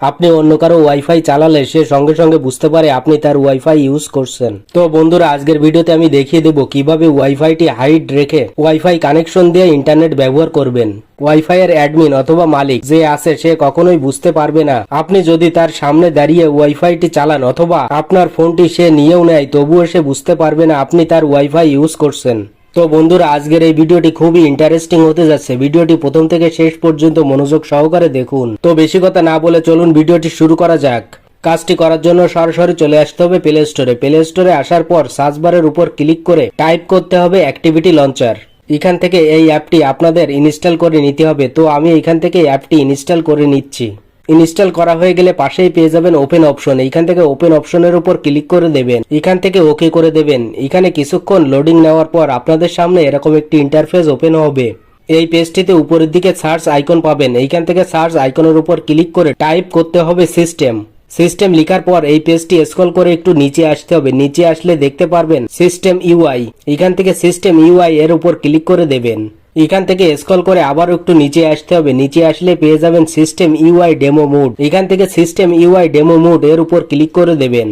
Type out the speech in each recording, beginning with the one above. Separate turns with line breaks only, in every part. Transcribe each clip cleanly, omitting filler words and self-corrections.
আপনি অন্য কারো ওয়াইফাই চালালে সে সঙ্গে সঙ্গে বুঝতে পারে আপনি তার ওয়াইফাই ইউজ করছেন। তো বন্ধুরা, আজকের ভিডিওতে আমি দেখিয়ে দেব কিভাবে ওয়াইফাইটি হাইড রেখে ওয়াইফাই কানেকশন দিয়ে ইন্টারনেট ব্যবহার করবেন। ওয়াইফাই এর অ্যাডমিন অথবা মালিক যে আছে সে কখনোই বুঝতে পারবে না আপনি যদি তার সামনে দাঁড়িয়ে ওয়াইফাইটি চালান অথবা আপনার ফোনটি সে নিয়েও নেয়, তবুও সে বুঝতে পারবে না আপনি তার ওয়াইফাই ইউজ করছেন। তো বন্ধুরা, আজকের এই ভিডিওটি খুবই ইন্টারেস্টিং হতে যাচ্ছে। ভিডিওটি প্রথম থেকে শেষ পর্যন্ত মনোযোগ সহকারে দেখুন। তো বেশি কথা না বলে চলুন ভিডিওটি শুরু করা যাক। কাজটি করার জন্য সরাসরি চলে আসতে হবে প্লে স্টোরে। প্লে স্টোরে আসার পর সার্চ বারের উপর ক্লিক করে টাইপ করতে হবে অ্যাক্টিভিটি লঞ্চার। এখান থেকে এই অ্যাপটি আপনাদের ইনস্টল করে নিতে হবে। তো আমি এখান থেকে অ্যাপটি ইনস্টল করে নিচ্ছি। ইনস্টল করা হয়ে গেলে পাশেই পেয়ে যাবেন ওপেন অপশন। এখান থেকে ওপেন অপশনের উপর ক্লিক করে দেবেন। এখান থেকে ওকে করে দেবেন। এখানে কিছুক্ষণ লোডিং নেওয়ার পর আপনাদের সামনে এরকম একটি ইন্টারফেস ওপেন হবে। এই পেজটিতে উপরের দিকে সার্চ আইকন পাবেন। এইখান থেকে সার্চ আইকনের উপর ক্লিক করে টাইপ করতে হবে সিস্টেম লেখার পর এই পেজটি স্ক্রল করে একটু নিচে আসতে হবে। নিচে আসলে দেখতে পারবেন সিস্টেম ইউআই। এখান থেকে সিস্টেম ইউআই এর উপর ক্লিক করে দেবেন। এখান থেকে স্ক্রল করে আবার একটু নিচে আসতে হবে। নিচে আসলে পেয়ে যাবেন সিস্টেম ইউআই ডেমো মোড। এখান থেকে সিস্টেম ইউআই ডেমো মোড এর উপর ক্লিক করে দেবেন।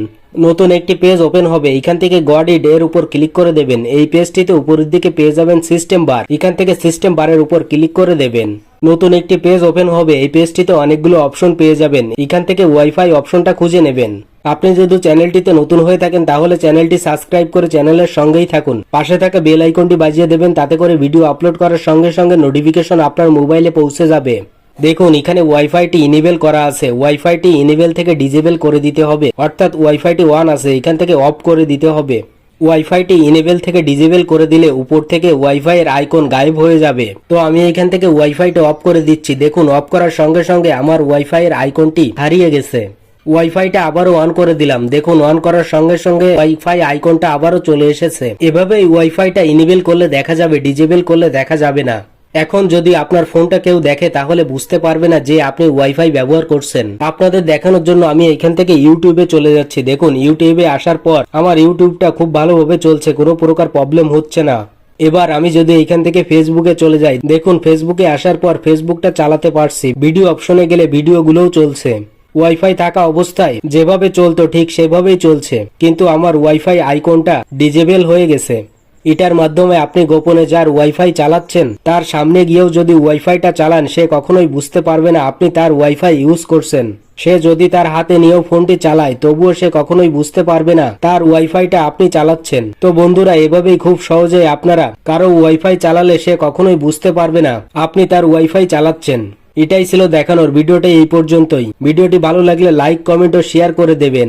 নতুন একটি পেজ ওপেন হবে। এখান থেকে গট ইট এর উপর ক্লিক করে দেবেন। এই পেজটিতে উপরের দিকে পেয়ে যাবেন সিস্টেম বার। এখান থেকে সিস্টেম বারের উপর ক্লিক করে দেবেন। নতুন একটি পেজ ওপেন হবে। এই পেজটিতে অনেকগুলো অপশন পেয়ে যাবেন। এখান থেকে ওয়াইফাই অপশনটা খুঁজে নেবেন। আপনি যদি চ্যানেলটিতে নতুন হয়ে থাকেন তাহলে চ্যানেলটি সাবস্ক্রাইব করে চ্যানেলের সঙ্গেই থাকুন। পাশে থাকা বেল আইকনটি বাজিয়ে দেবেন, তাতে করে ভিডিও আপলোড করার সঙ্গে সঙ্গে নোটিফিকেশন আপনার মোবাইলে পৌঁছে যাবে। দেখুন এখানে ওয়াইফাইটি ইনেবল করা আছে। ওয়াইফাইটি ইনেবল থেকে ডিজেবল করে দিতে হবে, অর্থাৎ ওয়াইফাইটি অন আছে এখান থেকে অফ করে দিতে হবে। ওয়াইফাইটি ইনেবল থেকে ডিজেবল করে দিলে উপর থেকে ওয়াইফাই এর আইকন গায়েব হয়ে যাবে। তো আমি এখান থেকে ওয়াইফাইটা অফ করে দিচ্ছি। দেখুন অফ করার সঙ্গে সঙ্গে আমার ওয়াইফাই এর আইকনটি হারিয়ে গেছে। ওয়াইফাইটা আবারও অন করে দিলাম। দেখুন অন করার সঙ্গে সঙ্গে ওয়াইফাই আইকনটা আবারও চলে এসেছে। এভাবেই ওয়াইফাইটা ইনেবল করলে দেখা যাবে, ডিজেবল করলে দেখা যাবে না। এখন যদি আপনার ফোনটা কেউ দেখে তাহলে বুঝতে পারবে না যে আপনি ওয়াইফাই ব্যবহার করছেন। আপনাদের দেখানোর জন্য আমি এখান থেকে ইউটিউবে চলে যাচ্ছি। দেখুন ইউটিউবে আসার পর আমার ইউটিউবটা খুব ভালোভাবে চলছে, কোনো প্রকার প্রবলেম হচ্ছে না। এবার আমি যদি এখান থেকে ফেসবুকে চলে যাই, দেখুন ফেসবুকে আসার পর ফেসবুকটা চালাতে পারছি। ভিডিও অপশনে গেলে ভিডিওগুলোও চলছে। ওয়াইফাই থাকা অবস্থায় যেভাবে চলতো ঠিক সেভাবেই চলছে, কিন্তু আমার ওয়াইফাই আইকনটা ডিজেবল হয়ে গেছে। এটার মাধ্যমে আপনি গোপনে যার ওয়াইফাই চালাচ্ছেন তার সামনে গিয়েও যদি ওয়াইফাইটা চালান সে কখনোই বুঝতে পারবে না আপনি তার ওয়াইফাই ইউজ করছেন। সে যদি তার হাতে নিয়েও ফোনটি চালায় তবুও সে কখনোই বুঝতে পারবে না তার ওয়াইফাইটা আপনি চালাচ্ছেন। তো বন্ধুরা, এভাবেই খুব সহজে আপনারা কারো ওয়াইফাই চালালে সে কখনোই বুঝতে পারবে না আপনি তার ওয়াইফাই চালাচ্ছেন। এটাই ছিল দেখানোর। ভিডিওটা এই পর্যন্তই। ভিডিওটি ভালো লাগলে লাইক, কমেন্ট ও শেয়ার করে দেবেন।